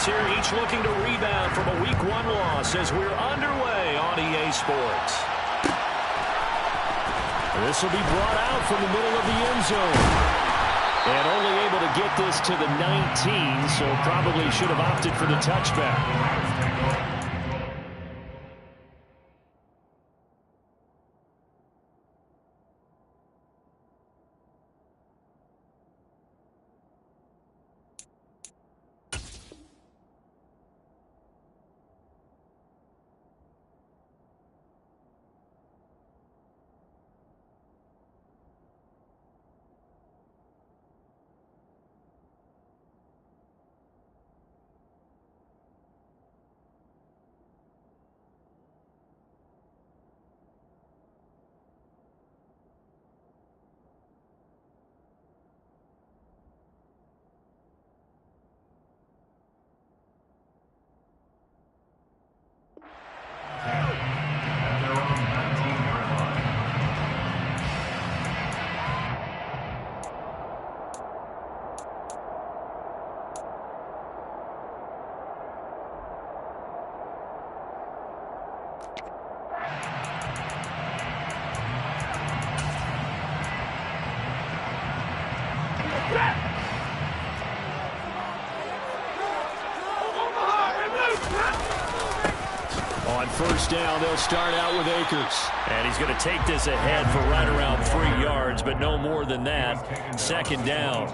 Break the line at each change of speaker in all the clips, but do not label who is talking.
teams here, each looking to rebound from a Week 1 loss as we're underway on EA Sports. This will be brought out from the middle of the end zone. And only able to get this to the 19, so probably should have opted for the touchback. On first down, they'll start out with Akers. And he's going to take this ahead for right around 3 yards, but no more than that. Second down.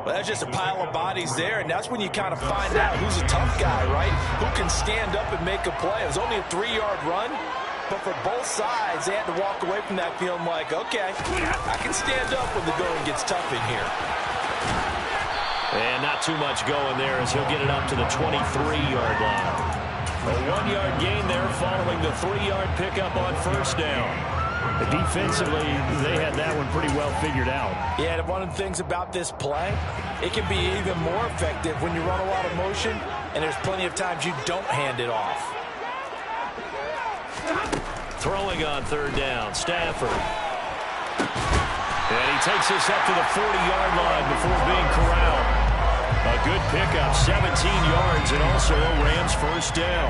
Well, that's just a pile of bodies there, and that's when you kind of find out who's a tough guy, right? Who can stand up and make a play. It was only a 3-yard run, but for both sides, they had to walk away from that feeling like, okay, I can stand up when the going gets tough in here.
And not too much going there as he'll get it up to the 23-yard line. A 1-yard gain there following the 3-yard pickup on first down.
Defensively, they had that one pretty well figured out.
Yeah, and one of the things about this play, it can be even more effective when you run a lot of motion, and there's plenty of times you don't hand it off.
Throwing on third down, Stafford. And he takes this up to the 40-yard line before being corralled. A good pickup, 17 yards, and also a Rams first down.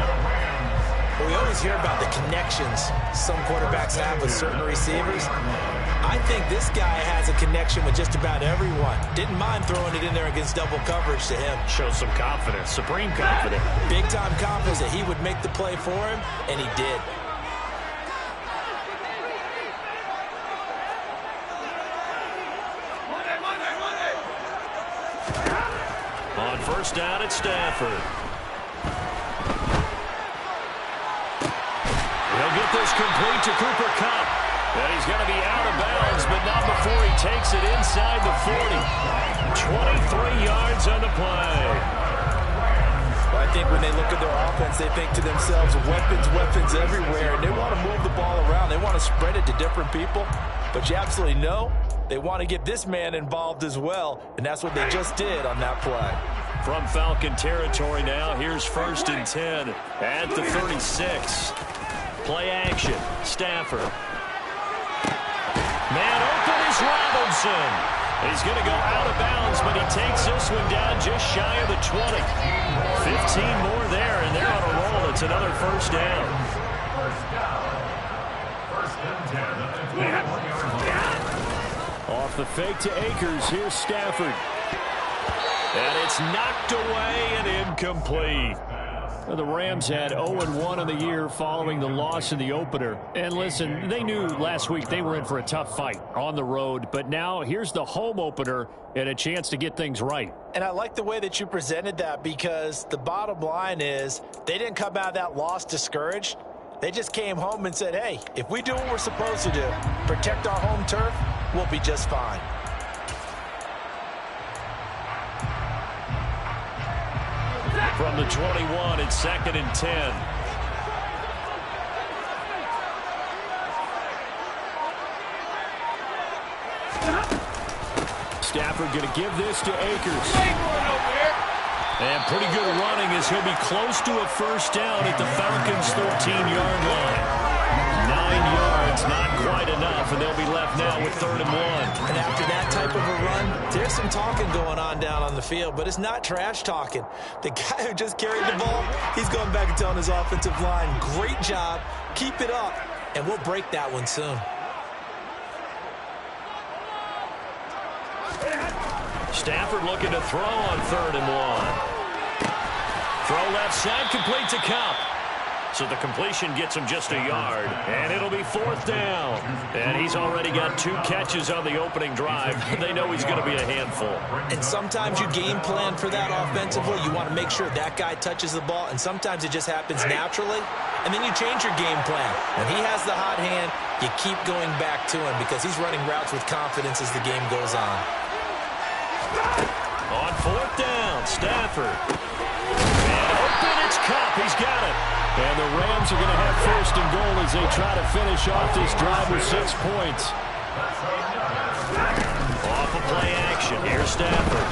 Well, we always hear about the connections some quarterbacks have with certain receivers. I think this guy has a connection with just about everyone. Didn't mind throwing it in there against double coverage to him.
Shows some confidence, supreme confidence.
Big-time confidence that he would make the play for him, and he did.
On first down at Stafford. He'll get this complete to Cooper Kupp. And he's going to be out of bounds, but not before he takes it inside the 40. 23 yards on the play.
Well, I think when they look at their offense, they think to themselves, weapons, weapons everywhere. And they want to move the ball around. They want to spread it to different people. But you absolutely know they want to get this man involved as well. And that's what they just did on that play.
From Falcon territory now, here's first and 10 at the 36. Play action, Stafford. Man open is Robinson. He's going to go out of bounds, but he takes this one down just shy of the 20. 15 more there, and they're on a roll. It's another first down. Off the fake to Akers, here's Stafford. And it's knocked away and incomplete. The Rams had 0-1 in the year following the loss in the opener. And listen, they knew last week they were in for a tough fight on the road. But now here's the home opener and a chance to get things right.
And I like the way that you presented that, because the bottom line is they didn't come out of that loss discouraged. They just came home and said, hey, if we do what we're supposed to do, protect our home turf, we'll be just fine.
From the 21, it's second and 10. Stafford going to give this to Akers. And pretty good running as he'll be close to a first down at the Falcons' 13-yard line. 9 yards It's not quite enough, and they'll be left now with 3rd and 1.
And after that type of a run, there's some talking going on down on the field, but it's not trash talking. The guy who just carried the ball, he's going back and telling his offensive line, great job, keep it up, and we'll break that one soon.
Stafford looking to throw on 3rd and 1. Throw left side, complete to Cup. So the completion gets him just a yard, and it'll be 4th down. And he's already got 2 catches on the opening drive. They know he's going to be a handful.
And sometimes you game plan for that offensively. You want to make sure that guy touches the ball, and sometimes it just happens naturally. And then you change your game plan. When he has the hot hand, you keep going back to him because he's running routes with confidence as the game goes on.
On 4th down, Stafford. And open, it's Cup. He's got it. And the Rams are going to have 1st and goal as they try to finish off this drive with 6 points. Off of play action. Here's Stafford.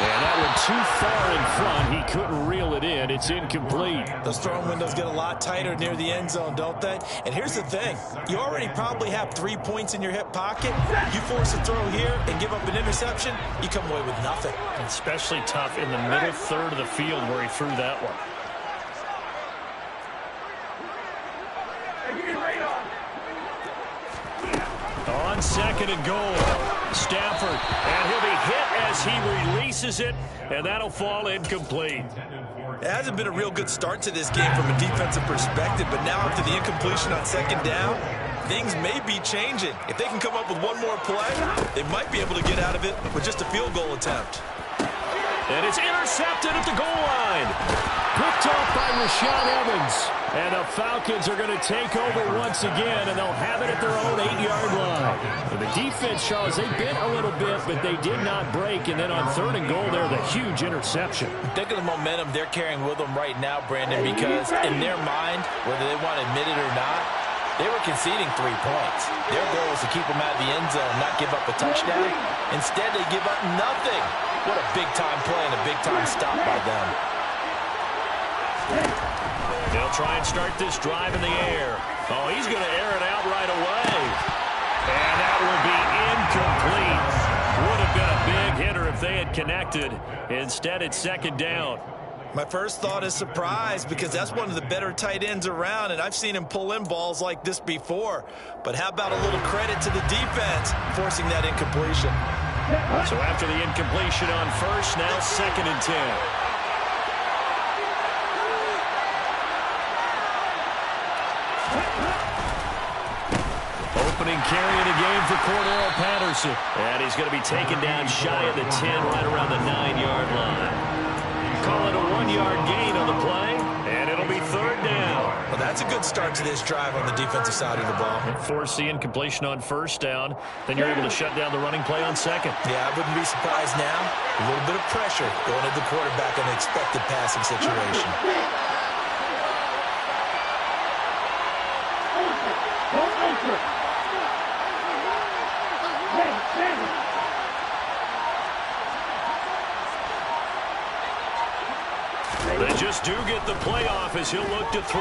And that one too far in front. He couldn't reel it in. It's incomplete.
Those throwing windows get a lot tighter near the end zone, don't they? And here's the thing. You already probably have 3 points in your hip pocket. You force a throw here and give up an interception, you come away with nothing.
Especially tough in the middle third of the field where he threw that one.
On 2nd and goal, Stafford, and he'll be hit as he releases it, and that'll fall incomplete.
It hasn't been a real good start to this game from a defensive perspective, but now after the incompletion on 2nd down, things may be changing. If they can come up with one more play, they might be able to get out of it with just a field goal attempt.
And it's intercepted at the goal line. Picked off by Rashaan Evans. And the Falcons are going to take over once again, and they'll have it at their own 8-yard line. And the defense, Charles, they bent a little bit, but they did not break. And then on 3rd and goal there, the huge interception.
Think of the momentum they're carrying with them right now, Brandon, because in their mind, whether they want to admit it or not, they were conceding 3 points. Their goal was to keep them out of the end zone, not give up a touchdown. Instead, they give up nothing. What a big-time play and a big-time stop by them.
They'll try and start this drive in the air. Oh, he's going to air it out right away. And that will be incomplete. Would have been a big hitter if they had connected. Instead, it's 2nd down.
My first thought is surprise because that's one of the better tight ends around, and I've seen him pull in balls like this before. But how about a little credit to the defense forcing that incompletion?
So after the incompletion on 1st, now 2nd and 10. Opening carry in the game for Cordell Patterson. And he's going to be taken down shy of the 10, right around the 9-yard line. Call it a 1-yard gain on the play, and it'll be 3rd down.
Well, that's a good start to this drive on the defensive side of the ball.
Force the incompletion on 1st down, then you're able to shut down the running play on 2nd.
Yeah, I wouldn't be surprised now. A little bit of pressure going at the quarterback on an expected passing situation.
They just do get the playoff as he'll look to throw.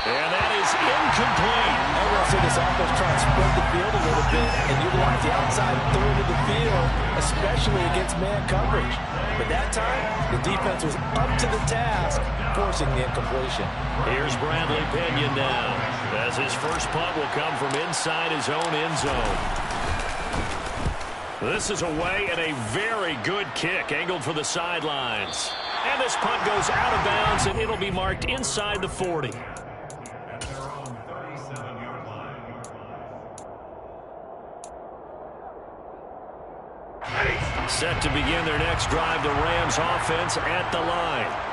And that is incomplete.
I want to see this offense try and spread the field a little bit and utilize the outside third of the field, especially against man coverage. But that time, the defense was up to the task, forcing the incompletion.
Here's Bradley Pinion now, as his first punt will come from inside his own end zone. This is away and a very good kick, angled for the sidelines. And this punt goes out of bounds, and it'll be marked inside the 40. Set to begin their next drive, the Rams offense at the line.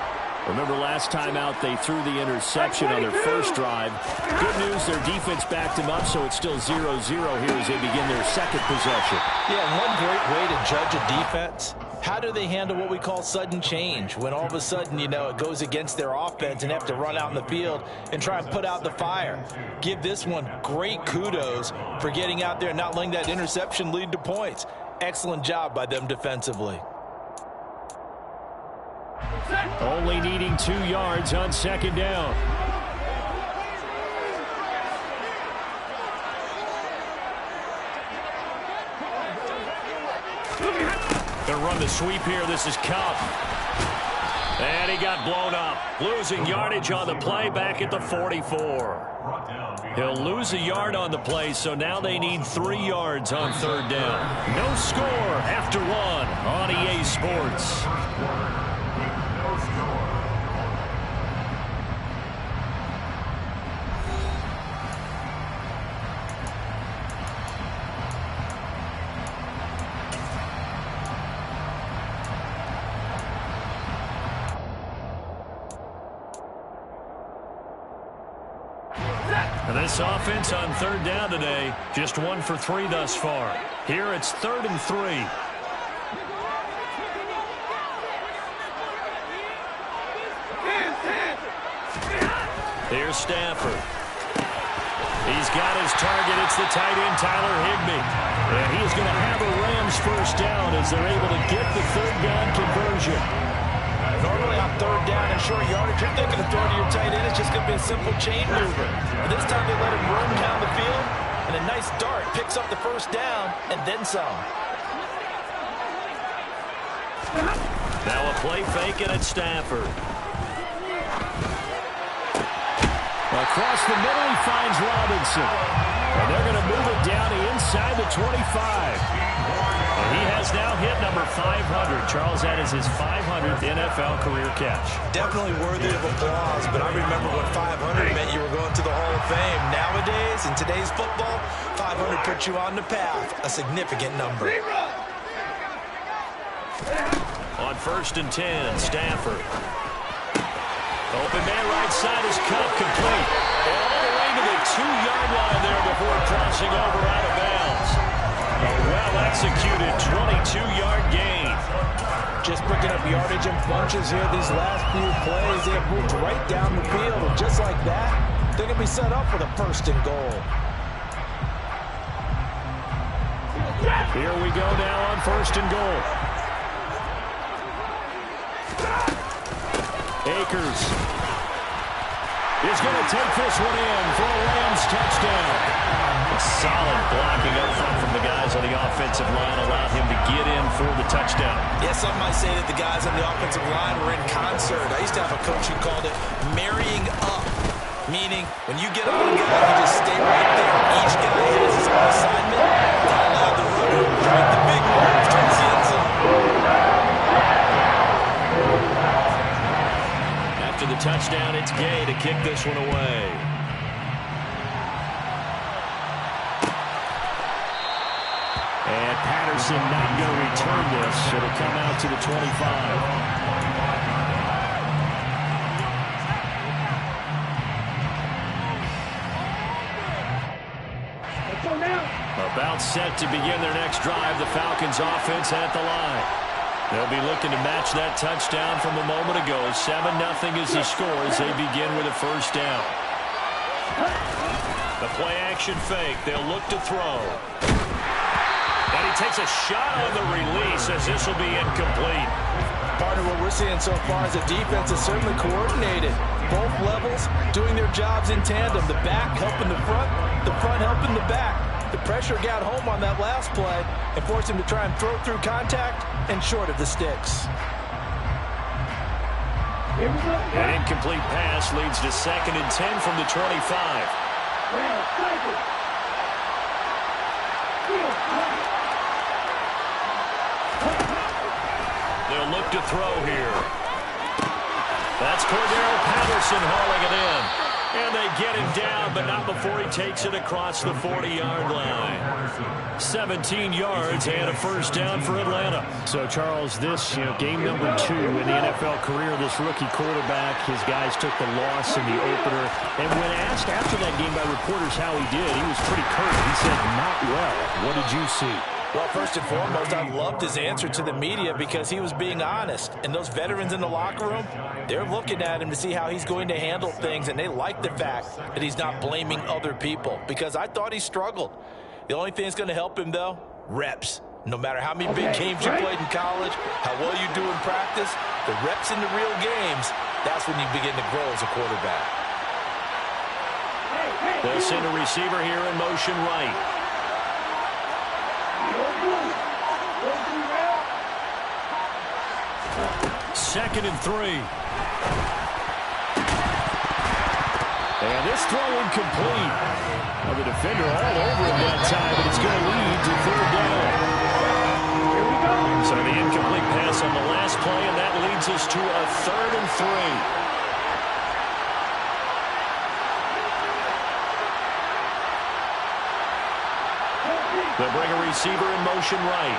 Remember last time out they threw the interception on their first drive. Good news, their defense backed them up, so it's still 0-0 here as they begin their second possession.
Yeah, one great way to judge a defense. How do they handle what we call sudden change? When all of a sudden, you know, it goes against their offense and have to run out in the field and try and put out the fire. Give this one great kudos for getting out there and not letting that interception lead to points. Excellent job by them defensively.
Only needing 2 yards on second down. Gonna run the sweep here. This is Cup. And he got blown up. Losing yardage on the play back at the 44. He'll lose a yard on the play, so now they need 3 yards on 3rd down. No score after 1 on EA Sports. This offense on 3rd down today, just 1 for 3 thus far. Here it's 3rd and 3. Here's Stafford. He's got his target. It's the tight end, Tyler Higbee. And he's going to have a Rams first down as they're able to get the 3rd down conversion.
Normally on 3rd down and short yardage, you're thinking of throwing to your tight end. It's just going to be a simple chain mover. But this time they let him roam down the field, and a nice dart picks up the first down and then some.
Now a play fake, and it's Stafford. Across the middle, he finds Robinson. And they're going to move it down inside the 25. And he has now hit number 500. Charles, that is his 500th NFL career catch.
Definitely worthy of applause, but I remember when 500 meant you were going to the Hall of Fame. Nowadays, in today's football, 500 puts you on the path, a significant number.
On 1st and 10, Stafford. Open man right side is Cup, complete. And all the way to the 2-yard line there before crossing over out of bounds. A well-executed 22-yard gain.
Just picking up yardage in bunches here these last few plays. They have moved right down the field, and just like that, they're going to be set up for the 1st and goal.
Here we go now on 1st and goal. Akers is going to take this one in for a Rams touchdown. A solid blocking up front from the guys on the offensive line allowed him to get in for the touchdown.
Yeah, some might say that the guys on the offensive line were in concert. I used to have a coach who called it marrying up, meaning when you get on a guy, you just stay right there. Each guy has his own assignment. Don't allow the runner to make the big moves towards the end zone.
After the touchdown, it's Gay to kick this one away. And Patterson not going to return this. It'll come out to the 25. About set to begin their next drive. The Falcons offense at the line. They'll be looking to match that touchdown from a moment ago. 7-0 is the score as they begin with a first down. The play action fake. They'll look to throw. And he takes a shot on the release as this will be incomplete.
Partner, what we're seeing so far is the defense is certainly coordinated. Both levels doing their jobs in tandem. The back helping the front helping the back. The pressure got home on that last play and forced him to try and throw through contact and short of the sticks.
An incomplete pass leads to 2nd and 10 from the 25. They'll look to throw here. That's Cordero Patterson hauling it in. And they get him down, but not before he takes it across the 40-yard line. 17 yards and a first down for Atlanta. So, Charles, this, game number 2 in the NFL career, this rookie quarterback, his guys took the loss in the opener. And when asked after that game by reporters how he did, he was pretty curt. He said, not well. What did you see?
Well, first and foremost, I loved his answer to the media because he was being honest. And those veterans in the locker room, they're looking at him to see how he's going to handle things, and they like the fact that he's not blaming other people because I thought he struggled. The only thing that's going to help him, though, reps. No matter how many big games you played in college, how well you do in practice, the reps in the real games, that's when you begin to grow as a quarterback.
They'll send a receiver here in motion right. 2nd and 3. And this throw incomplete. Well, the defender all over him that time, but it's going to lead to 3rd down. Here we go. So the incomplete pass on the last play, and that leads us to a 3rd and 3. They'll bring a receiver in motion right.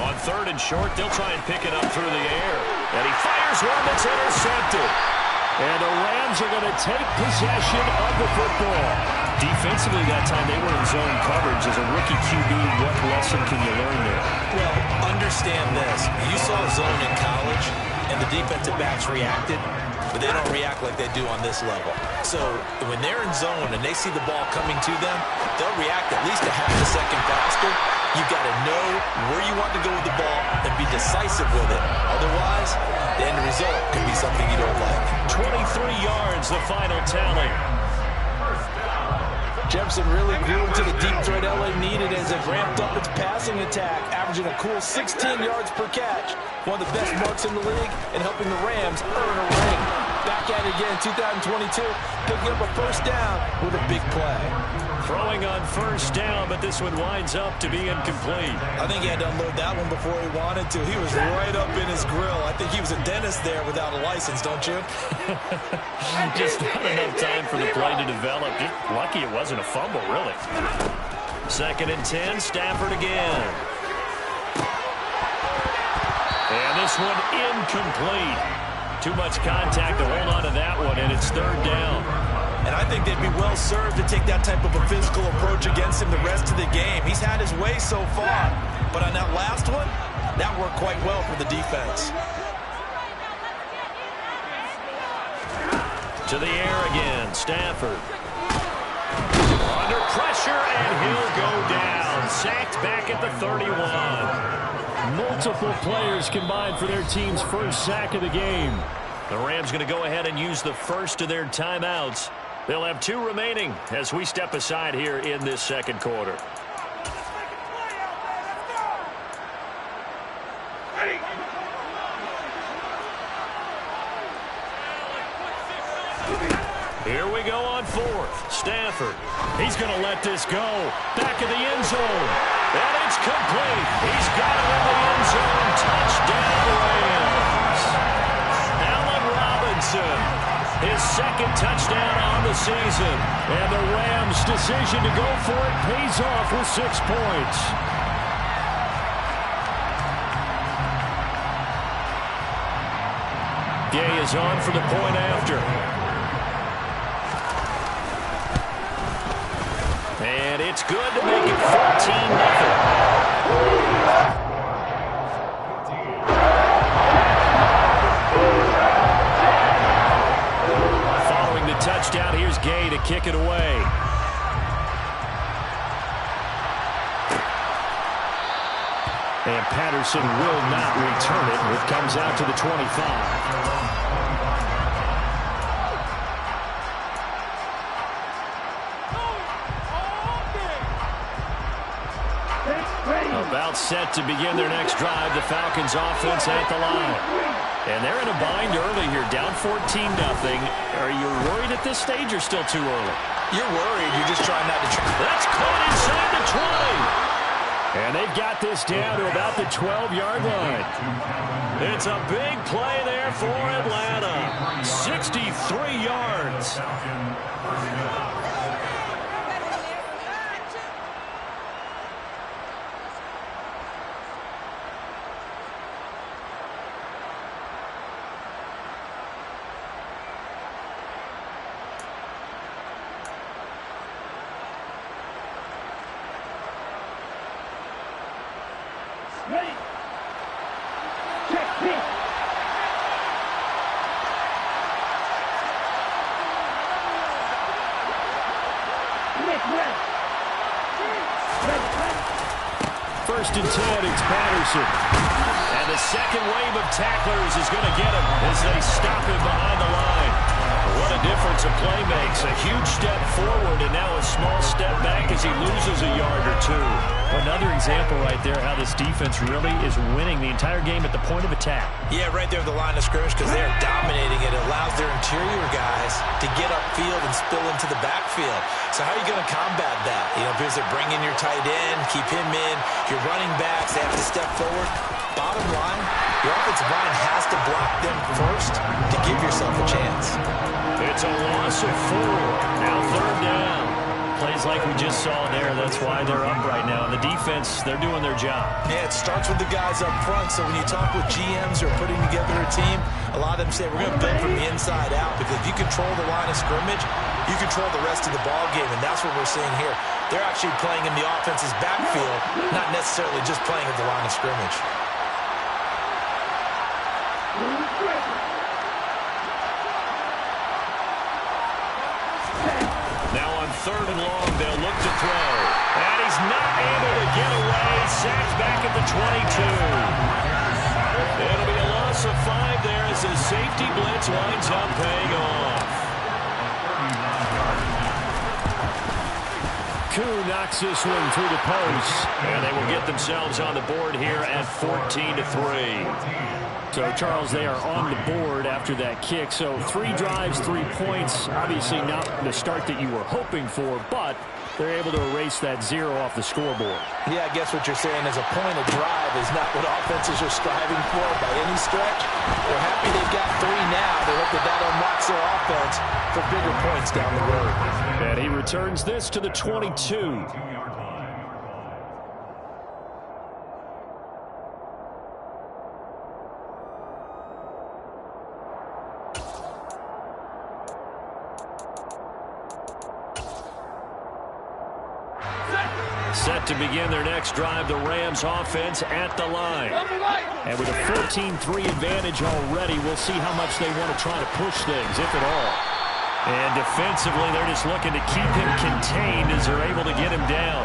On 3rd and short, they'll try and pick it up through the air. And he fires one that's intercepted. And the Rams are going to take possession of the football. Defensively that time, they were in zone coverage. As a rookie QB, what lesson can you learn there?
Well, understand this. You saw zone in college, and the defensive backs reacted, but they don't react like they do on this level. So when they're in zone and they see the ball coming to them, they'll react at least a half a second faster. You've got to know where you want to go with the ball and be decisive with it. Otherwise, the end result could be something you don't like.
23 yards, the final tally.
Jefferson really grew into the deep threat LA needed as it ramped up its passing attack, averaging a cool 16 yards per catch. One of the best marks in the league and helping the Rams earn a ring. Back at it again in 2022, picking up a 1st down with a big play.
Throwing on 1st down, but this one winds up to be incomplete.
I think he had to unload that one before he wanted to. He was right up in his grill. I think he was a dentist there without a license, don't you?
Just not enough time for the play to develop. Just lucky it wasn't a fumble, really. 2nd and 10, Stafford again. And this one incomplete. Too much contact to hold on to that one, and it's 3rd down.
And I think they'd be well served to take that type of a physical approach against him the rest of the game. He's had his way so far. But on that last one, that worked quite well for the defense.
To the air again, Stafford. Under pressure, and he'll go down. Sacked back at the 31. Multiple players combined for their team's 1st sack of the game. The Rams going to go ahead and use the first of their timeouts. They'll have 2 remaining as we step aside here in this 2nd quarter. Here we go on 4th. Stafford. He's going to let this go. Back of the end zone. And it's complete. He's got it in the end zone. Touchdown, Rams. Allen Robinson. His 2nd touchdown on the season. And the Rams' decision to go for it pays off with 6 points. Gay is on for the point after. And it's good to make it 14-0. Following the touchdown, here's Gay to kick it away. And Patterson will not return it. It comes out to the 25. About set to begin their next drive. The Falcons offense at the line. And they're in a bind early here, down 14-0. Are you worried at this stage or still too early?
You're worried. You're just trying not to...
That's caught inside the 20. And they've got this down to about the 12-yard line. It's a big play there for Atlanta. 63 yards.
Ready. Check pitch.
First and 10, it's Patterson. And the second wave of tacklers is going to get him as they stop him behind the line. What a difference a play makes. A huge step forward and now a small step back as he loses a yard or two.
Another example right there how this defense really is winning the entire game at the point of attack.
Yeah, right there at the line of scrimmage because they are dominating it. It allows their interior guys to get upfield and spill into the backfield. So how are you going to combat that? You know, because they bring in your tight end, keep him in, your running backs, they have to step forward. Bottom line, your offensive line has to block them first to give yourself a chance.
It's a loss of 4. Now 3rd down.
Plays like we just saw there. That's why they're up right now. And the defense, they're doing their job.
Yeah, it starts with the guys up front. So when you talk with GMs who are putting together a team, a lot of them say we're going to build from the inside out because if you control the line of scrimmage, you control the rest of the ball game, and that's what we're seeing here. They're actually playing in the offense's backfield, not necessarily just playing at the line of scrimmage.
Now on 3rd and long, they'll look to throw. And he's not able to get away. Sacked back at the 22. It'll be a loss of 5 there as the safety blitz winds up paying off. Koo knocks this one through the post. And they will get themselves on the board here at 14-3. So, Charles, they are on the board after that kick. So 3 drives, 3 points. Obviously not the start that you were hoping for, but they're able to erase that 0 off the scoreboard.
Yeah, I guess what you're saying is a point of drive is not what offenses are striving for by any stretch. They're happy they've got 3 now. They hope that unlocks their offense for bigger points down the road.
And he returns this to the 22. Set to begin their next drive, the Rams offense at the line. And with a 14-3 advantage already, we'll see how much they want to try to push things, if at all. And defensively, they're just looking to keep him contained as they're able to get him down.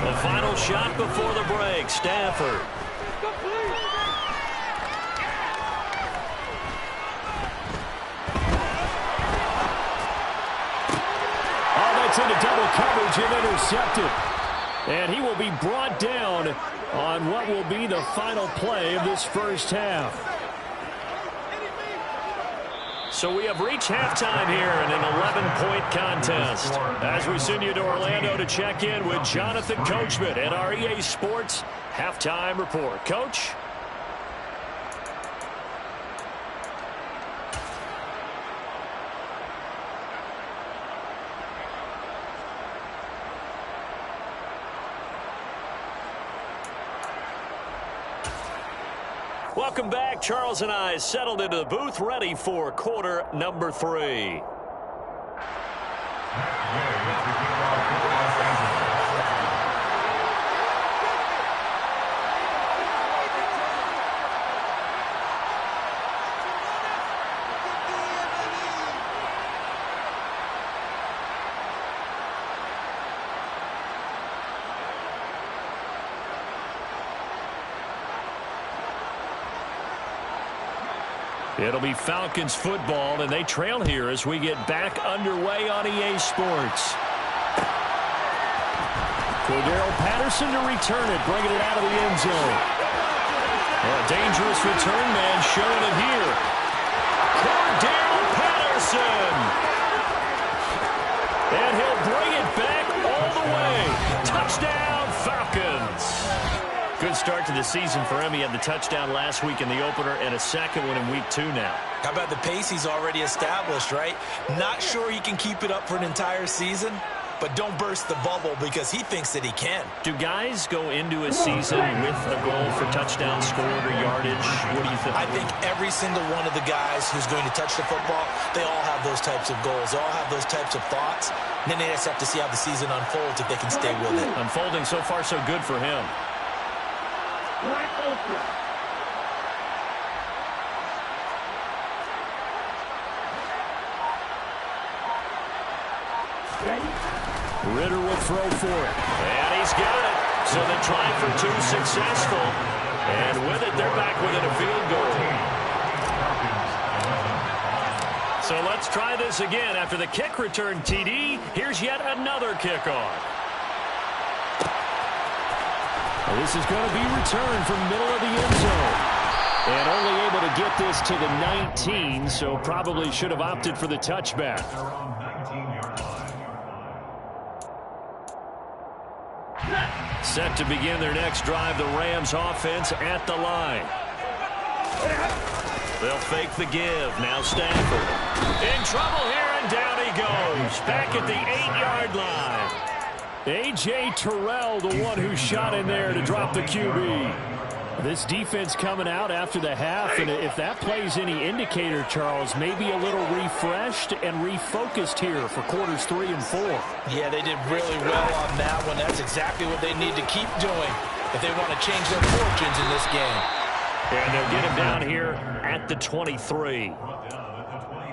The final shot before the break, Stafford. Into double coverage and intercepted. And he will be brought down on what will be the final play of this first half. So we have reached halftime here in an 11-point contest. As we send you to Orlando to check in with Jonathan Coachman at our EA Sports Halftime Report. Coach? Welcome back. Charles and I settled into the booth, ready for quarter number 3. It'll be Falcons football, and they trail here as we get back underway on EA Sports. Cordero Patterson to return it, bringing it out of the end zone. A dangerous return man showing it here. Cordero Patterson. And he'll bring it back all the way. Touchdown, Falcons. Good start to the season for him. He had the touchdown last week in the opener and a second one in week 2 now.
How about the pace he's already established, right? Not sure he can keep it up for an entire season, but don't burst the bubble because he thinks that he can.
Do guys go into a season with a goal for touchdown scored or yardage? What do you think?
I think every single one of the guys who's going to touch the football, they all have those types of goals. They all have those types of thoughts. And then they just have to see how the season unfolds if they can stay with it.
Unfolding so far so good for him. Ritter will throw for it. And he's got it. So they try for 2 successful. And with it, they're back within a field goal. So
Let's try this again. After the kick return TD, here's yet another kickoff.
Well, this is going to be returned from middle of the end zone. And only able to get this to the 19, so probably should have opted for the touchback. Set to begin their next drive, the Rams offense at the line. They'll fake the give. Now Stanford. In trouble here, and down he goes. Back at the 8-yard line. A.J. Terrell, the one who shot in there to drop the QB. This defense coming out after the half, and if that plays any indicator, Charles, maybe a little refreshed and refocused here for quarters 3 and 4.
Yeah, they did really well on that one. That's exactly what they need to keep doing if they want to change their fortunes in this game.
And they'll get him down here at the 23.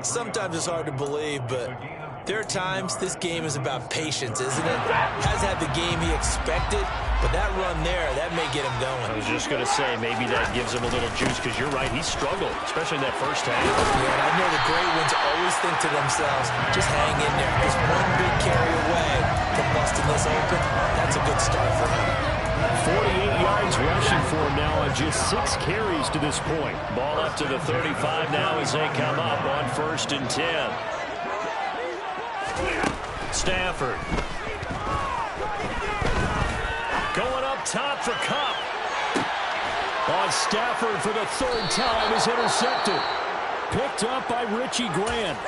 Sometimes it's hard to believe, but there are times this game is about patience, isn't it? Has had the game he expected, but that run there, that may get him going.
I was just going to say, maybe that gives him a little juice, because you're right, he struggled, especially in that first half.
Yeah, and I know the great ones always think to themselves, just hang in there. Just one big carry away from busting this open. That's a good start for him.
48 yards rushing for him now on just 6 carries to this point.
Ball up to the 35 now as they come up on 1st and 10. Stafford. Going up top for Cup.
On Stafford for the 3rd time is intercepted. Picked up by Richie Grant.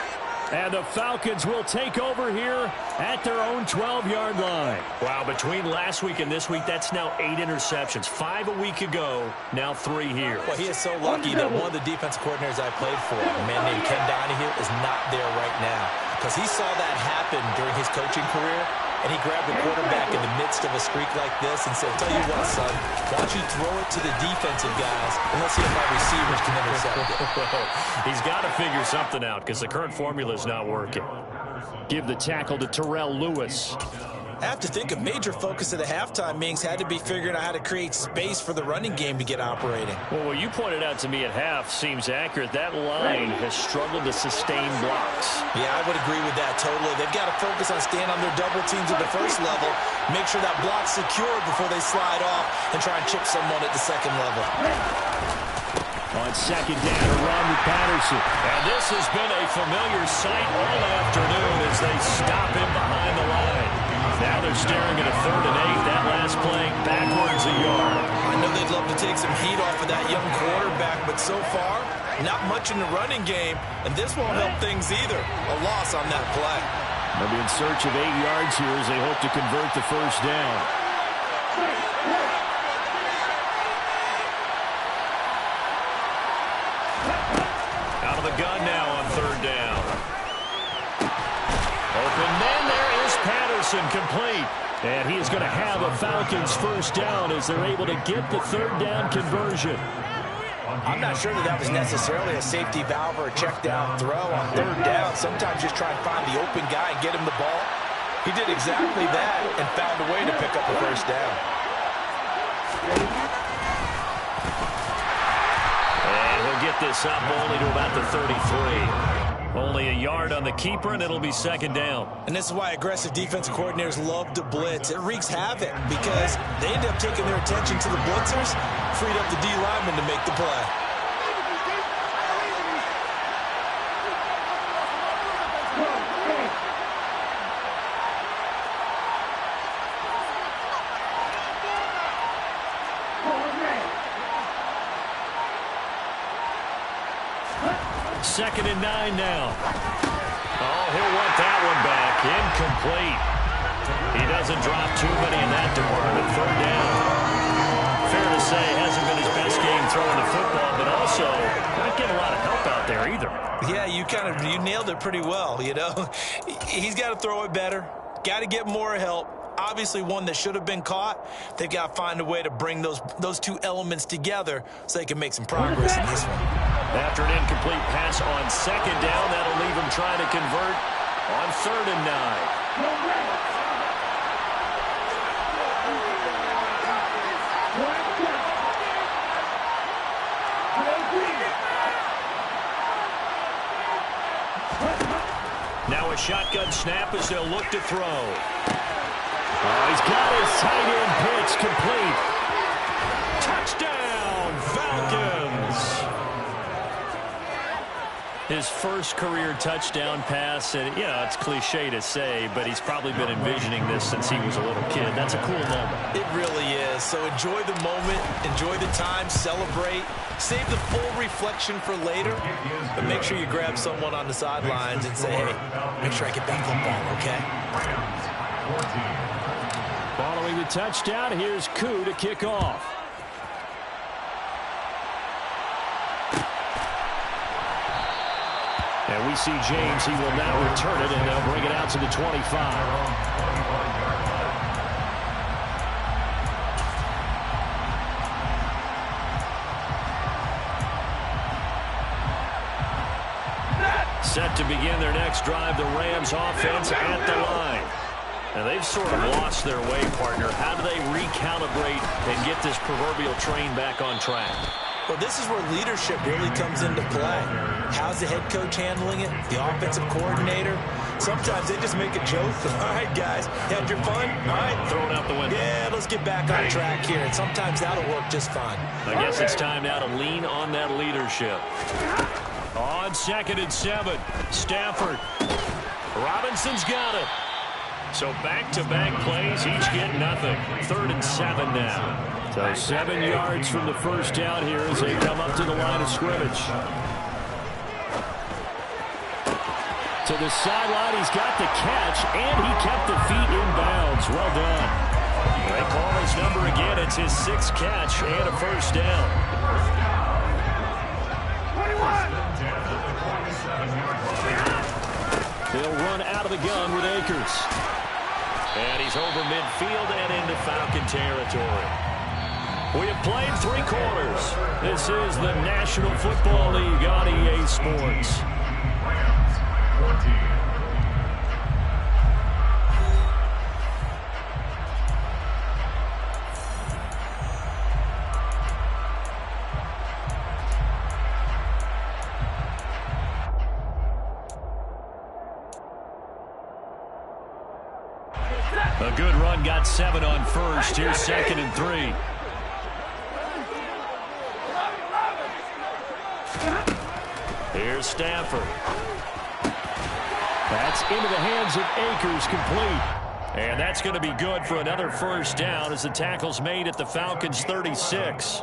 And the Falcons will take over here at their own 12-yard line.
Wow, between last week and this week, that's now 8 interceptions. 5 a week ago, now 3 here.
Well, he is so lucky that one of the defense coordinators I played for, a man named Ken Donahue, is not there right now. Because he saw that happen during his coaching career, and he grabbed the quarterback in the midst of a streak like this and said, tell you what, son, why don't you throw it to the defensive guys and let's see if my receivers can intercept it.
He's got to figure something out because the current formula is not working.
Give the tackle to Terrell Lewis.
I have to think a major focus of the halftime meetings had to be figuring out how to create space for the running game to get operating.
Well, what you pointed out to me at half seems accurate. That line has struggled to sustain blocks.
Yeah, I would agree with that totally. They've got to focus on staying on their double teams at the first level, make sure that block's secure before they slide off and try and chip someone at the second level.
On 2nd down, a run with Patterson.
And this has been a familiar sight all afternoon as they stop him behind the line. Now they're staring at a 3rd and 8. That last play backwards a yard.
I know they'd love to take some heat off of that young quarterback, but so far, not much in the running game, and this won't help things either. A loss on that play.
They'll be in search of 8 yards here as they hope to convert the 1st down.
Out of the gun now on 3rd down. Open man, there is Patterson, complete.
And he is going to have a Falcons 1st down as they're able to get the 3rd down conversion.
I'm not sure that was necessarily a safety valve or a check down throw on 3rd down. Sometimes just try and find the open guy and get him the ball. He did exactly that and found a way to pick up a 1st down.
And he'll get this up only to about the 33. Only a yard on the keeper, and it'll be 2nd down.
And this is why aggressive defensive coordinators love to blitz. It wreaks havoc because they end up taking their attention to the blitzers, freed up the D lineman to make the play.
Second and 9 now.
Oh, he'll want that one back. Incomplete. He doesn't drop too many in that department. 3rd down. Fair to say, hasn't been his best game throwing the football, but also not getting a lot of help out there either.
Yeah, you nailed it pretty well, you know. He's got to throw it better. Got to get more help. Obviously one that should have been caught. They've got to find a way to bring those two elements together so they can make some progress in this one.
After an incomplete pass on 2nd down, that'll leave him trying to convert on 3rd and 9.
shotgun snap as they'll look to throw. Oh, he's got his tight end pitch complete. Touchdown, Falcons! His first career touchdown pass, and it's cliche to say, but he's probably been envisioning this since he was a little kid. That's a cool moment.
It really is. So enjoy the moment, enjoy the time, celebrate, save the full reflection for later, but make sure you grab someone on the sidelines and say, hey, make sure I get that football, okay?
Following the touchdown, here's Koo to kick off. And we see James. He will now return it, and they'll bring it out to the 25. Set to begin their next drive, the Rams offense at the line. And they've sort of lost their way, partner. How do they recalibrate and get this proverbial train back on track?
Well, this is where leadership really comes into play. How's the head coach handling it? The offensive coordinator? Sometimes they just make a joke. All right, guys, had your fun? All right.
Throw it out the window.
Yeah, let's get back on track here. And sometimes that'll work just fine.
I guess it's time now to lean on that leadership. On 2nd and 7, Stafford. Robinson's got it. So back-to-back plays, each get nothing. 3rd and 7 now. So 7 yards from the first down here as they come up to the line of scrimmage. To the sideline, he's got the catch, and he kept the feet in bounds. Well done. They call his number again. It's his 6th catch and a first down.
21.
They'll run out of the gun with Akers. And he's over midfield and into Falcon territory. We have played 3 quarters. This is the National Football League on EA Sports. A good run, got 7 on first. Here's 2nd and 3. Here's Stafford. That's into the hands of Akers, complete. And that's going to be good for another first down as the tackle's made at the Falcons' 36.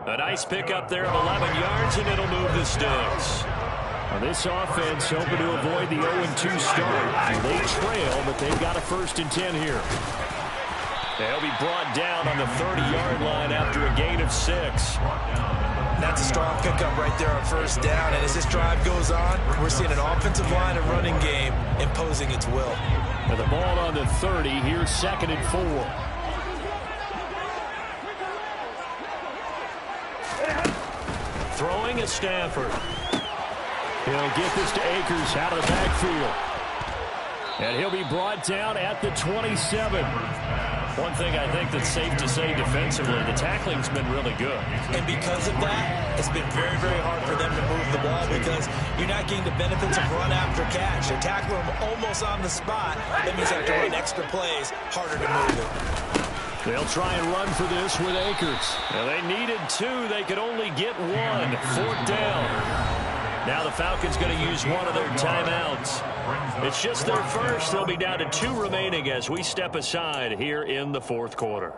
A nice pickup there of 11 yards, and it'll move the sticks. Well, this offense hoping to avoid the 0-2 start. They trail, but they've got a 1st and 10 here. They'll be brought down on the 30-yard line after a gain of 6.
That's a strong pickup right there on first down. And as this drive goes on, we're seeing an offensive line and running game imposing its will.
And the ball on the 30. Here's 2nd and 4. Throwing is Stafford. He'll get this to Akers out of the backfield. And he'll be brought down at the 27. One thing I think that's safe to say defensively, the tackling's been really good.
And because of that, it's been very, very hard for them to move the ball because you're not getting the benefits of run after catch. They tackle them almost on the spot. That means they have to run extra plays, harder to move it.
They'll try and run for this with Akers. Now they needed 2. They could only get 1. 4th down. Now the Falcons going to use one of their timeouts. It's just their first. They'll be down to 2 remaining as we step aside here in the 4th quarter.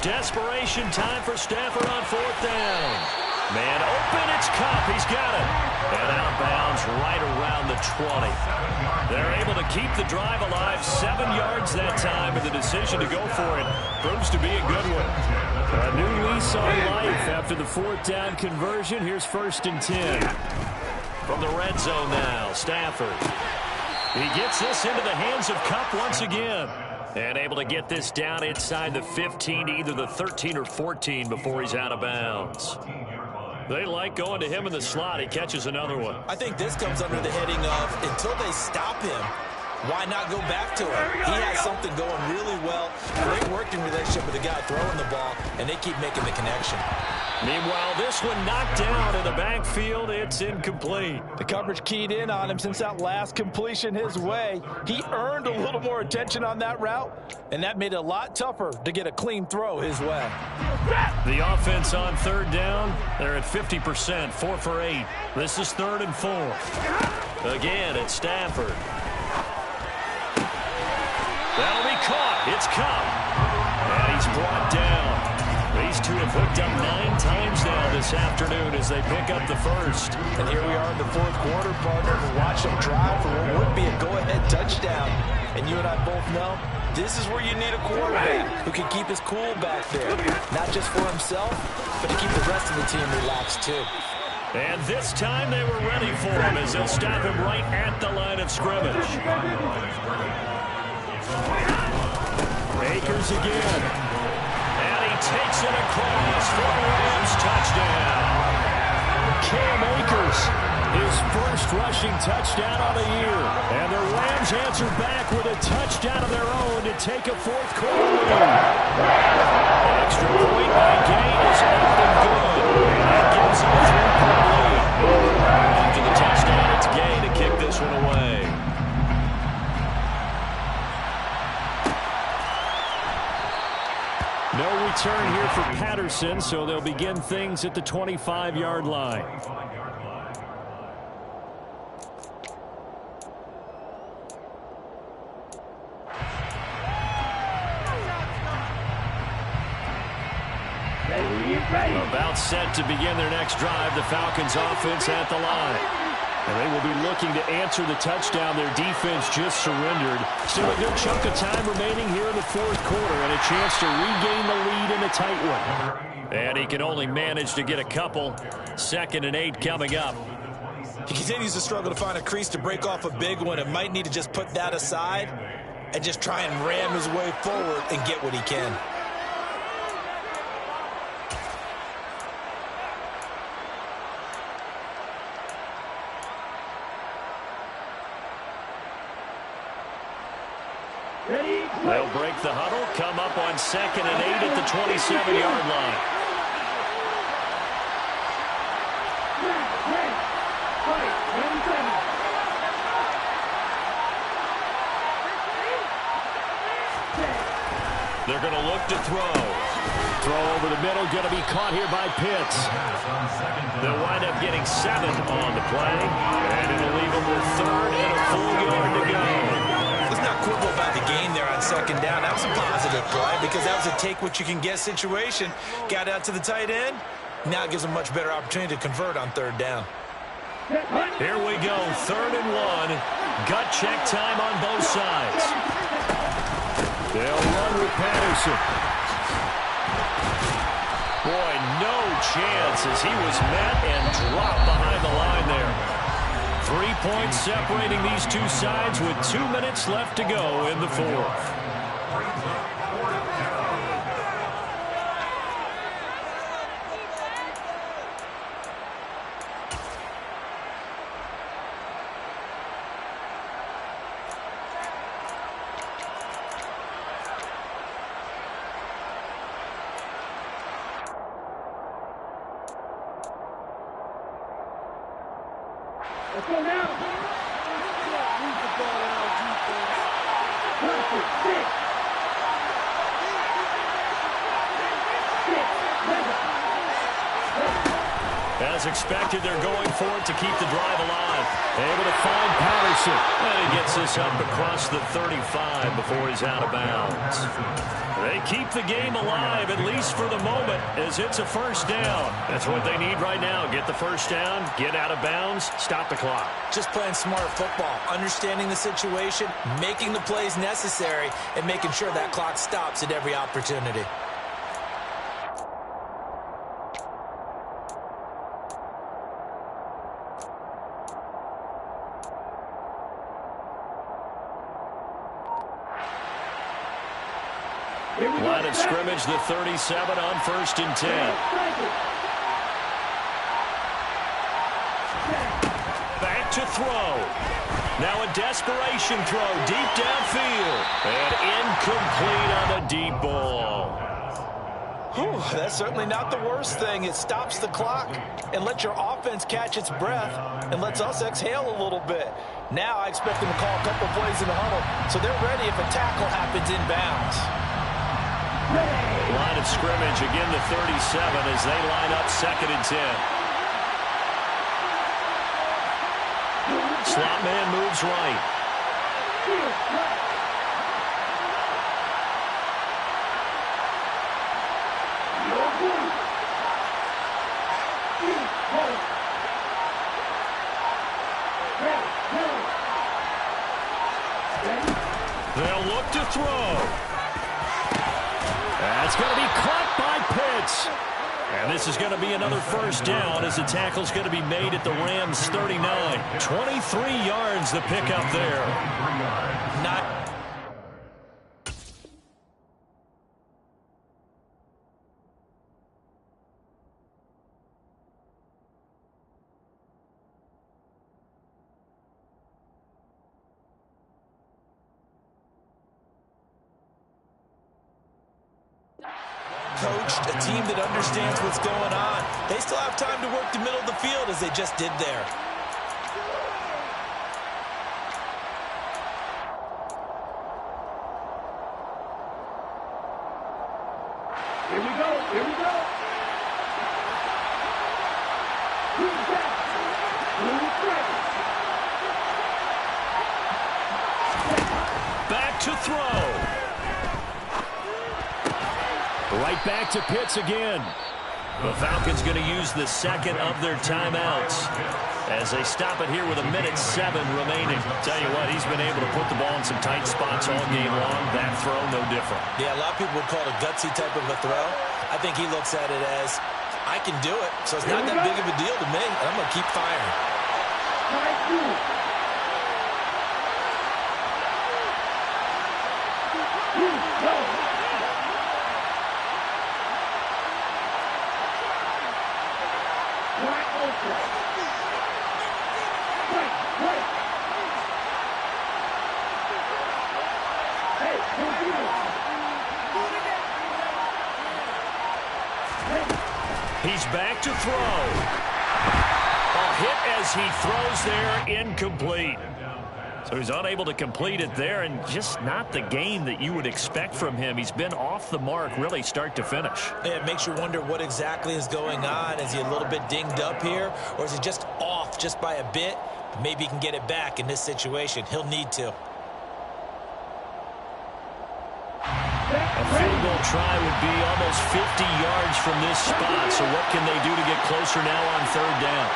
Desperation time for Stafford on 4th down. Man open, it's Cup. He's got it. And out of bounds right around the 20. They're able to keep the drive alive. 7 yards that time, and the decision to go for it proves to be a good one. A new lease on life after the 4th down conversion. Here's 1st and 10. From the red zone now, Stafford. He gets this into the hands of Cup once again. And able to get this down inside the 15, either the 13 or 14 before he's out of bounds. They like going to him in the slot. He catches another one.
I think this comes under the heading of until they stop him, Why not go back to him? He has something going really well. Great working relationship with the guy throwing the ball, and they keep making the connection.
Meanwhile, this one knocked down in the backfield. It's incomplete.
The coverage keyed in on him since that last completion his way. He earned a little more attention on that route, and that made it a lot tougher to get a clean throw his way.
The offense on third down, they're at 50%, 4 for 8. This is 3rd and 4. Again, it's Stafford. That'll be caught. It's Cup. And he's brought down. These two have hooked up 9 times now this afternoon as they pick up the first.
And here we are in the 4th quarter, partner, to watch them drive for what would be a go-ahead touchdown. And you and I both know this is where you need a quarterback who can keep his cool back there. Not just for himself, but to keep the rest of the team relaxed too.
And this time they were ready for him as they'll stop him right at the line of scrimmage. Akers again. And he takes it across for the Rams touchdown. Cam Akers, his first rushing touchdown of the year. And the Rams answer back with a touchdown of their own to take a 4th quarter lead. Extra point by Gay is up and good. And that gives them a 3-point lead. After the touchdown, it's Gay to kick this one away. No return here for Patterson, so they'll begin things at the 25-yard line. About set to begin their next drive, the Falcons offense at the line. And they will be looking to answer the touchdown their defense just surrendered. Still a good chunk of time remaining here in the 4th quarter and a chance to regain the lead in a tight one. And he can only manage to get a couple. 2nd and 8 coming up.
He continues to struggle to find a crease to break off a big one. It might need to just put that aside and just try and ram his way forward and get what he can.
They'll break the huddle, come up on 2nd and 8 at the 27-yard line. They're going to look to throw. Throw over the middle, going to be caught here by Pitts. They'll wind up getting 7 on the play, and it'll leave them with 3rd and a full yard to go.
Let's not quibble about the game there on 2nd down. That was a positive play because that was a take-what-you-can-get situation. Got out to the tight end. Now it gives them a much better opportunity to convert on 3rd down.
Here we go, 3rd and 1. Gut check time on both sides. They'll run with Patterson. Boy, no chance as he was met and dropped behind the line there. 3 points separating these two sides with 2 minutes left to go in the 4th.
Let's go now. Move the ball out, defense. Perfect. 6.
As expected, they're going for it to keep the drive alive. Able to find Patterson. And he gets this up across the 35 before he's out of bounds. They keep the game alive, at least for the moment, as it's a 1st down. That's what they need right now. Get the 1st down, get out of bounds, stop the clock.
Just playing smart football, understanding the situation, making the plays necessary, and making sure that clock stops at every opportunity.
Line of scrimmage, the 37 on 1st and 10. Back
to throw. Now a desperation throw deep downfield. And incomplete on the deep ball.
Whew, that's certainly not the worst thing. It stops the clock and lets your offense catch its breath and lets us exhale a little bit. Now I expect them to call a couple plays in the huddle so they're ready if a tackle happens inbounds.
Line of scrimmage, again the 37 as they line up 2nd and 10. Slot man moves right. They'll look to throw. That's going to be caught by Pitts. And this is going to be another first down as the tackle's going to be made at the Rams' 39. 23 yards the pickup there.
Coached, a team that understands what's going on. They still have time to work the middle of the field as they just did there.
Here we go. Here we go.
Back to throw. Right back to Pitts again. The Falcons going to use the second of their timeouts as they stop it here with 1:07 remaining. Tell you what, he's been able to put the ball in some tight spots all game long. That throw, no different.
Yeah, a lot of people would call it a gutsy type of a throw. I think he looks at it as, I can do it, so it's not that big of a deal to me, and I'm going to keep firing.
He's back to throw. A hit as he throws there, incomplete. So he's unable to complete it there, and just not the game that you would expect from him. He's been off the mark really start to finish.
It makes you wonder what exactly is going on. Is he a little bit dinged up here, or is he just off just by a bit? Maybe he can get it back in this situation. He'll need to.
A field goal try would be almost 50 yards from this spot. So what can they do to get closer now on 3rd down?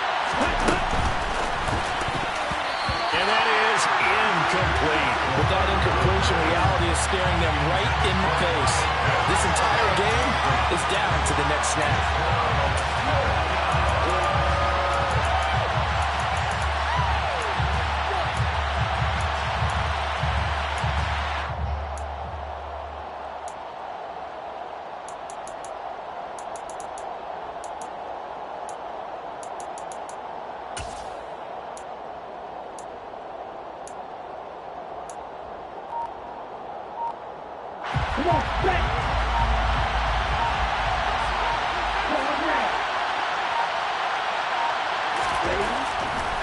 And that is incomplete.
With that incompletion, reality is staring them right in the face. This entire game is down to the next snap.
Come on, back.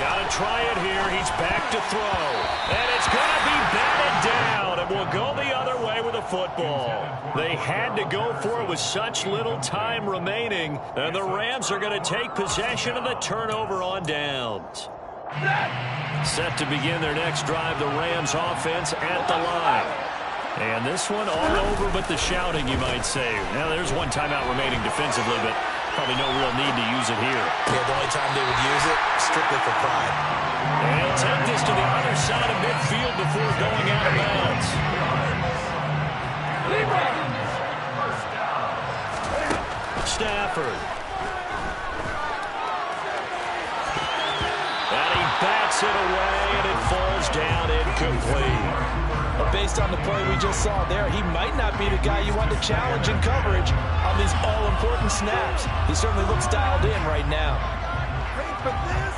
Got to try it here. He's back to throw. And it's going to be batted down. And will go the other way with the football. They had to go for it with such little time remaining. And the Rams are going to take possession of the turnover on downs. Set to begin their next drive, the Rams offense at the line. And this one all over but the shouting, you might say. Now, there's one timeout remaining defensively, but probably no real need to use it here.
Yeah, the only time they would use it, strictly for pride.
And he'll take this to the other side of midfield before going out of bounds. Stafford. And he bats it away, and it falls down incomplete.
But based on the play we just saw there, he might not be the guy you want to challenge in coverage on these all-important snaps. He certainly looks dialed in right now.
Ready for this?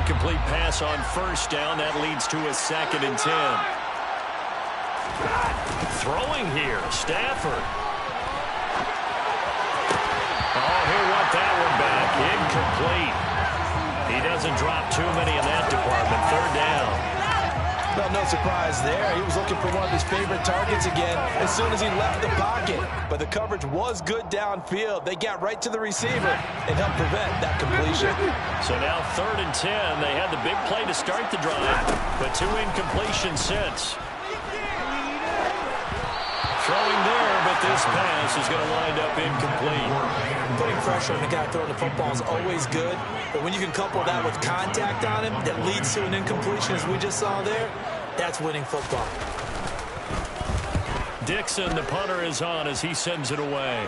incomplete pass on first down. That leads to a 2nd and 10. Throwing here, Stafford. Oh, he'll want that one back. Incomplete. He doesn't drop too many in that department. 3rd down.
Well, no surprise there. He was looking for one of his favorite targets again as soon as he left the pocket. But the coverage was good downfield. They got right to the receiver and helped prevent that completion.
So now 3rd and 10. They had the big play to start the drive, but 2 incompletions since. Throwing there, but this pass is going to wind up incomplete.
Putting pressure on the guy throwing the football is always good, but when you can couple that with contact on him that leads to an incompletion, as we just saw there, that's winning football.
Dixon, the punter, is on as he sends it away.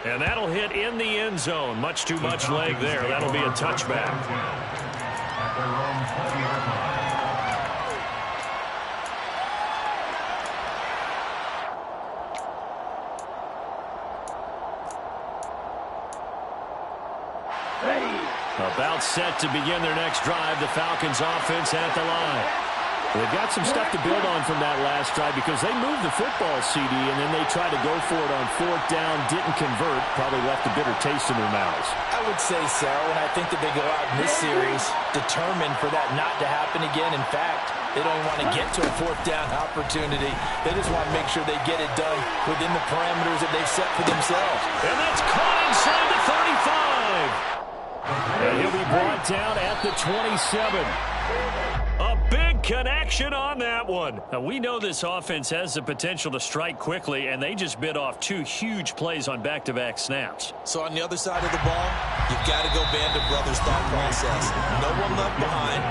And that'll hit in the end zone. Much too much leg there. That'll be a touchback. About set to begin their next drive. The Falcons offense at the line. They've got some stuff to build on from that last drive because they moved the football, CD, and then they tried to go for it on 4th down, didn't convert, probably left a bitter taste in their mouths.
I would say so, and I think that they go out in this series determined for that not to happen again. In fact, they don't even want to get to a 4th down opportunity. They just want to make sure they get it done within the parameters that they've set for themselves.
And that's caught inside the 35. And he'll be brought down at the 27. A big connection on that one. Now, we know this offense has the potential to strike quickly, and they just bit off 2 huge plays on back-to-back snaps.
So on the other side of the ball, you've got to go Band of Brothers thought process. No one left behind,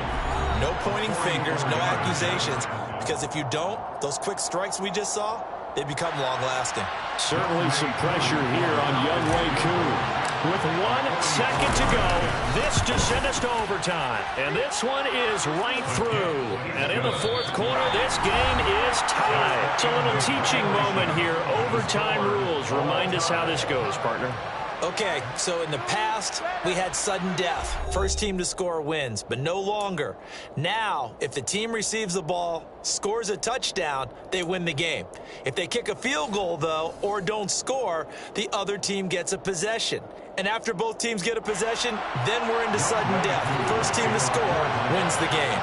no pointing fingers, no accusations, because if you don't, those quick strikes we just saw, they become long-lasting.
Certainly some pressure here on Younghoe Koo. With 1 second to go, this to send us to overtime. And this one is right through. And in the 4th quarter, this game is tied. It's a little teaching moment here. Overtime rules. Remind us how this goes, partner.
Okay, so in the past, we had sudden death. First team to score wins, but no longer. Now, if the team receives the ball, scores a touchdown, they win the game. If they kick a field goal, though, or don't score, the other team gets a possession. And after both teams get a possession, then we're into sudden death. First team to score wins the game.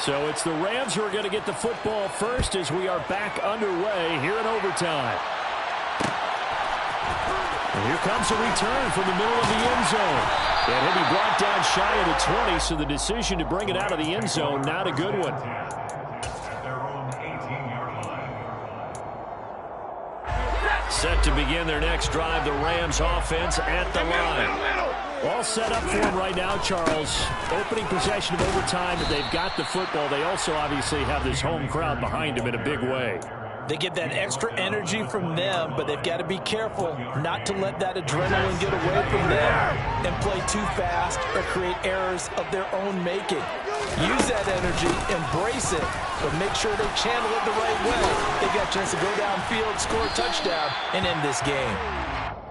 So it's the Rams who are going to get the football first as we are back underway here in overtime. And here comes a return from the middle of the end zone. And he'll be brought down shy of the 20, so the decision to bring it out of the end zone, not a good one. Set to begin their next drive, the Rams offense at the line. All set up for them right now, Charles. Opening possession of overtime. They've got the football. They also obviously have this home crowd behind them in a big way.
They get that extra energy from them, but they've got to be careful not to let that adrenaline get away from them and play too fast or create errors of their own making. Use that energy, embrace it, but make sure they channel it the right way. They got a chance to go downfield, score a touchdown, and end this game.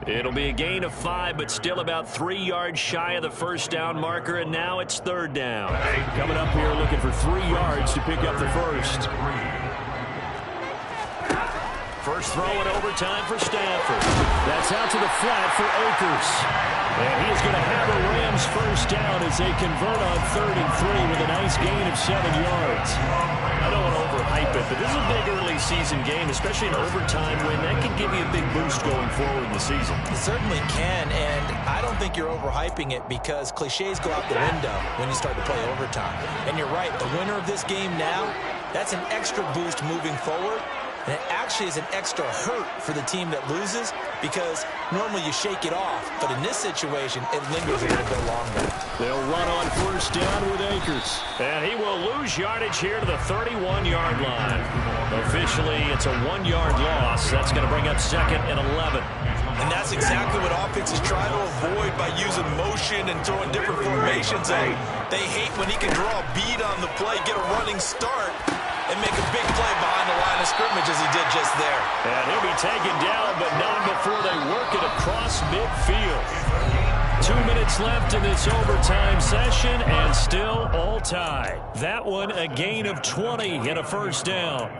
It'll be a gain of 5, but still about 3 yards shy of the first down marker, and now it's 3rd down. Coming up here looking for 3 yards to pick up the first. First throw in overtime for Stafford. That's out to the flat for Akers. And he is going to have a Rams first down as they convert on 3rd and 3 with a nice gain of 7 yards. I don't want to overhype it, but this is a big early season game, especially in overtime win. That can give you a big boost going forward in the season.
It certainly can, and I don't think you're overhyping it because cliches go out the window when you start to play overtime. And you're right, the winner of this game now, that's an extra boost moving forward. And it actually is an extra hurt for the team that loses because normally you shake it off. But in this situation, it lingers a little bit longer.
They'll run on first down with Akers. And he will lose yardage here to the 31-yard line. Officially, it's a 1-yard loss. That's going to bring up 2nd and 11.
And that's exactly what offenses try to avoid by using motion and throwing different formations. And they hate when he can draw a bead on the play, get a running start, and make a big play behind the line of scrimmage as he did just there.
And he'll be taken down, but not before they work it across midfield. 2 minutes left in this overtime session, and still all tied. That one a gain of 20 and a first down.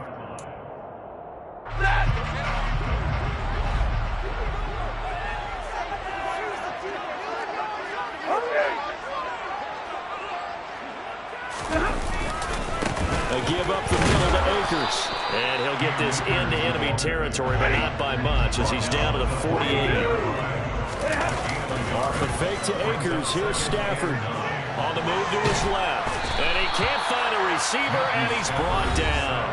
A give up the middle to Akers. And he'll get this into enemy territory, but not by much as he's down to the 48. Off the fake to Akers. Here's Stafford. On the move to his left. And he can't find a receiver, and he's brought down.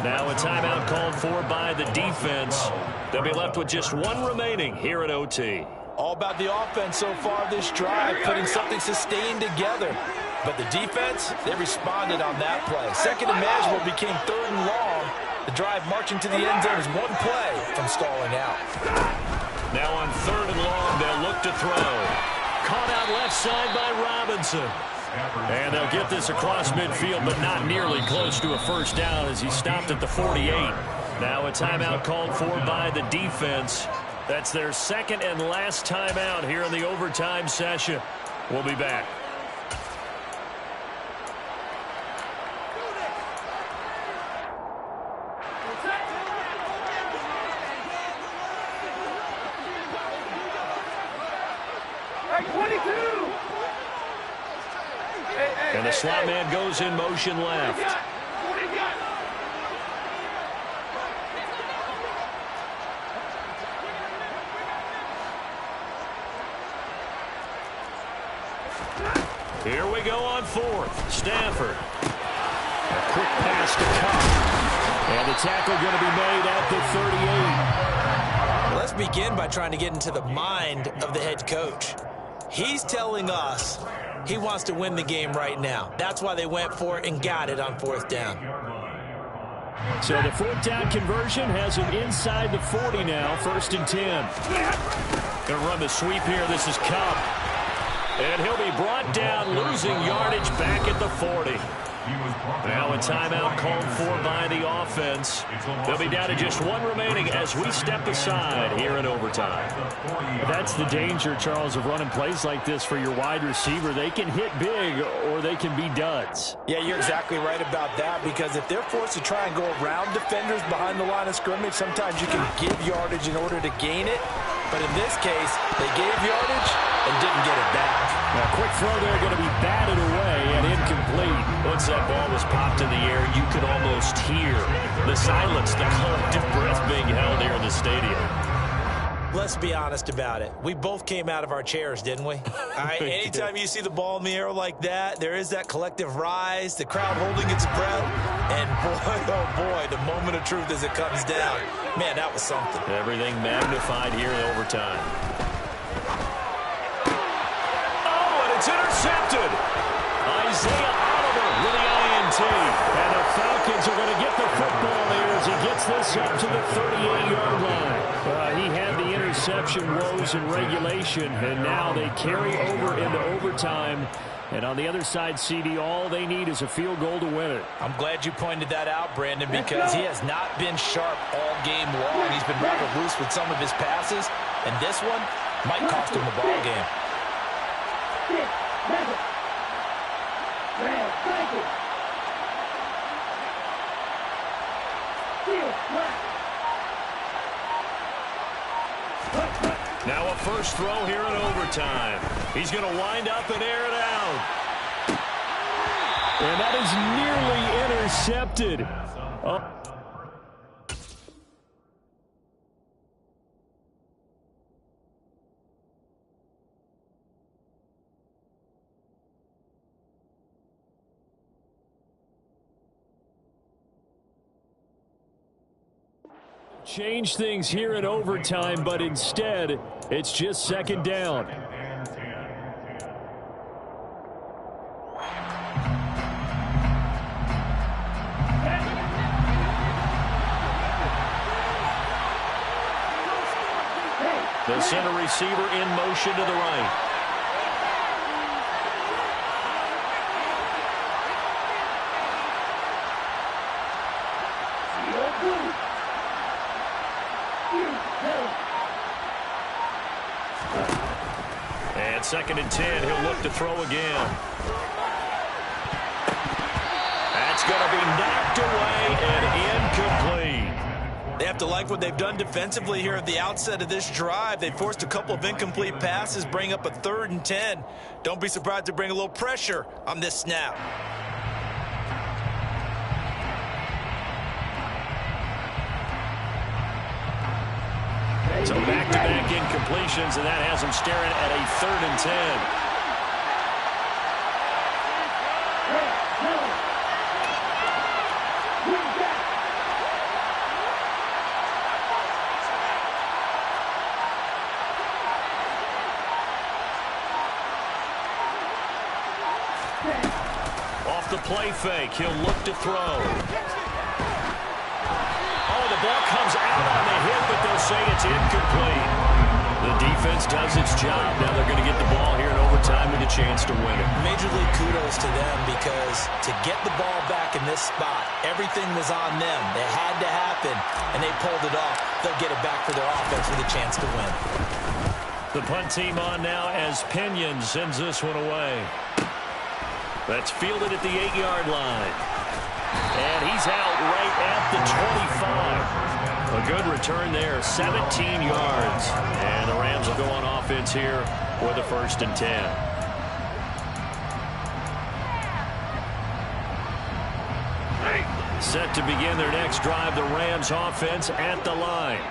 Now a timeout called for by the defense. They'll be left with just one remaining here at OT.
All about the offense so far this drive, putting something sustained together. But the defense, they responded on that play. Second and manageable became third and long. The drive marching to the end zone is one play from stalling out.
Now on third and long, they'll look to throw. Caught out left side by Robinson. And they'll get this across midfield, but not nearly close to a first down as he stopped at the 48. Now a timeout called for by the defense. That's their second and last timeout here in the overtime session. We'll be back. And the slot man goes in motion left. Here we go on fourth. Stafford. A quick pass to Cup. And the tackle going to be made at the 38.
Let's begin by trying to get into the mind of the head coach. He's telling us he wants to win the game right now. That's why they went for it and got it on fourth down.
So the fourth down conversion has him inside the 40 now, 1st and 10.
Going to run the sweep here. This is Cup. And he'll be brought down, losing yardage back at the 40. Now a timeout called for by the offense. They'll be down to just one remaining as we step aside here in overtime.
That's the danger, Charles, of running plays like this for your wide receiver. They can hit big or they can be duds.
Yeah, you're exactly right about that, because if they're forced to try and go around defenders behind the line of scrimmage, sometimes you can give yardage in order to gain it. But in this case, they gave yardage and didn't get it back.
Now, quick throw there, going to be batted away and incomplete.
Once that ball was popped in the air, you could almost hear the silence, the collective breath being held here in the stadium.
Let's be honest about it. We both came out of our chairs, didn't we? All right, anytime you see the ball in the air like that, there is that collective rise, the crowd holding its breath, and boy, oh boy, the moment of truth as it comes down. Man, that was something.
Everything magnified here in overtime. Oh, and it's intercepted. Isaiah Oliver with the INT. And the Falcons are going to get the football there as he gets this up to the 38-yard line.
He had the interception woes in regulation, and now they carry over into overtime. And on the other side, CD, all they need is a field goal to win it.
I'm glad you pointed that out, Brandon, because he has not been sharp all game long. He's been rather loose with some of his passes, and this one might cost him the ball game.
Now a first throw here in overtime. He's going to wind up and air it out.
And that is nearly intercepted. Oh. Change things here in overtime, but instead, it's just second down. The center receiver in motion to the right. And 2nd and 10, he'll look to throw again. That's going to be knocked away and incomplete.
They have to like what they've done defensively here at the outset of this drive. They forced a couple of incomplete passes, bring up a 3rd and 10. Don't be surprised to bring a little pressure on this snap.
So back-to-back incompletions, and that has him staring at a 3rd and 10. Off the play fake, he'll look to throw. Oh, the ball comes out on the hit, but they'll say it's incomplete. The defense does its job. Now they're going to get the ball here in overtime with a chance to win it.
Major league kudos to them, because to get the ball back in this spot, everything was on them. It had to happen, and they pulled it off. They'll get it back for their offense with a chance to win.
The punt team on now as Pinion sends this one away. That's fielded at the 8-yard line. And he's out right at the 25. A good return there, 17 yards. And the Rams will go on offense here with a 1st and 10. Set to begin their next drive, the Rams offense at the line.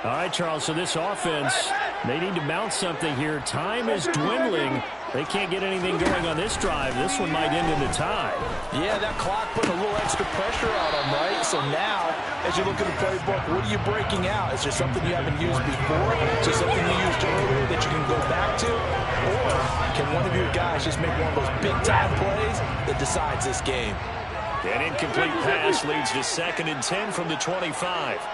All right, Charles, so this offense, they need to mount something here. Time is dwindling. They can't get anything going on this drive. This one might end in a tie.
Yeah, that clock putting a little extra pressure on them, right? So now, as you look at the playbook, what are you breaking out? Is there something you haven't used before? Is there something you used earlier that you can go back to? Or can one of your guys just make one of those big-time plays that decides this game?
An incomplete pass leads to 2nd and 10 from the 25.
22!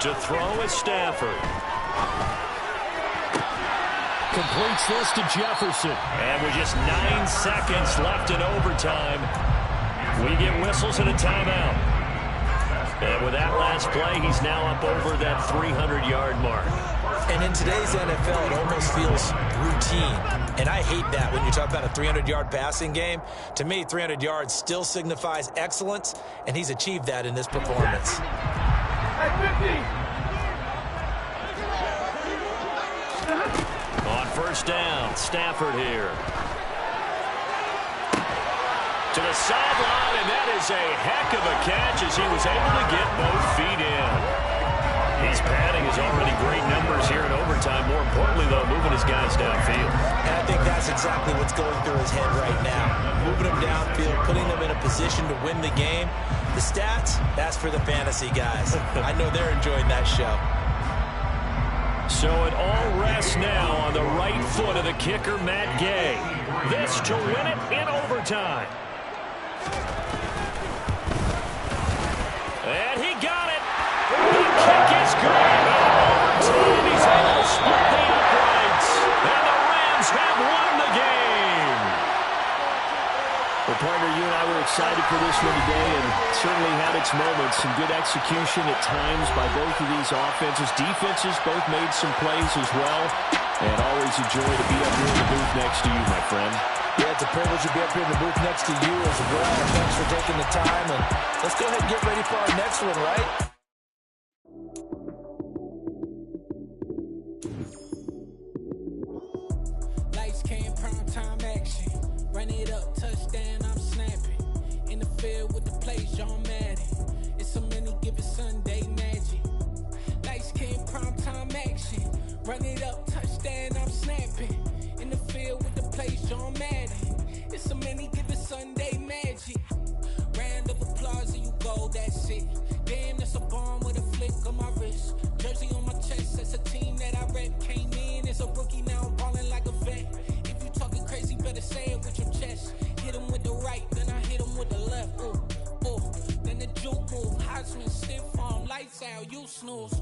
To throw is Stafford. Completes this to Jefferson. And with just 9 seconds left in overtime, we get whistles and a timeout. And with that last play, he's now up over that 300-yard mark.
And in today's NFL, it almost feels routine. And I hate that when you talk about a 300-yard passing game. To me, 300 yards still signifies excellence, and he's achieved that in this performance.
On 1st down, Stafford here. To the sideline, and that is a heck of a catch as he was able to get both feet in. He's padding his already great numbers here in overtime. More importantly, though, moving his guys downfield.
And I think that's exactly what's going through his head right now. Moving them downfield, putting them in a position to win the game. The stats, that's for the fantasy guys. I know they're enjoying that show.
So it all rests now on the right foot of the kicker, Matt Gay. This to win it in overtime. And he got it. The kick is good. Overtime, he's able to split the uprights. And the Rams have won the game. Well, partner, you and I were excited for this one today, and certainly had its moments. Some good execution at times by both of these offenses. Defenses both made some plays as well. And always a joy to be up here in the booth next to you, my friend.
Yeah, it's a privilege to be up here in the booth next to you as well. Thanks for taking the time. And let's go ahead and get ready for our next one, right?
Lights came, prime time action. Run it up, touchdown, I'm snapping. In the field with the plays, John Madden. It's a many given Sunday magic. Lights came, prime time action. Run it up, touchdown, I'm snapping. In the field with the plays, John Madden. It's a many given Sunday magic. Round of applause and you go, that's it. Damn, that's a bomb with a flick on my wrist. Jersey on my chest, that's a team that I rep. Came in as a rookie, now I'm ballin' like a vet. If you talking crazy, better say it with your chest. Sal, you snooze.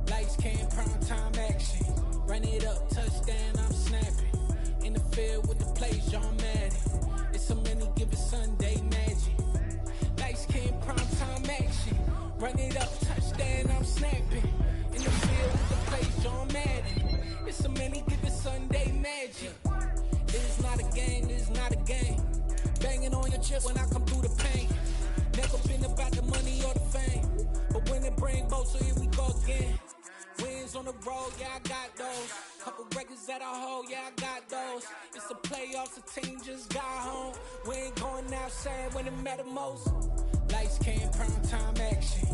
Lights, cam, prime time action. Run it up, touchdown, I'm snapping. In the field with the plays, John Madden. It's so many given Sunday magic. Lights, cam, prime time action. Run it up, touchdown, I'm snapping. In the field with the plays, John Madden. It's so many given Sunday magic. This is not a game, this is not a game. Banging on your chest when I come through the pain. Never been about the money or the fame. But when it bring both, so here we go again. Wins on the road, yeah, I got those. Couple records that I hold, yeah, I got those. It's the playoffs, the team just got home. We ain't going outside when it matter most. Lights, cam, prime time action.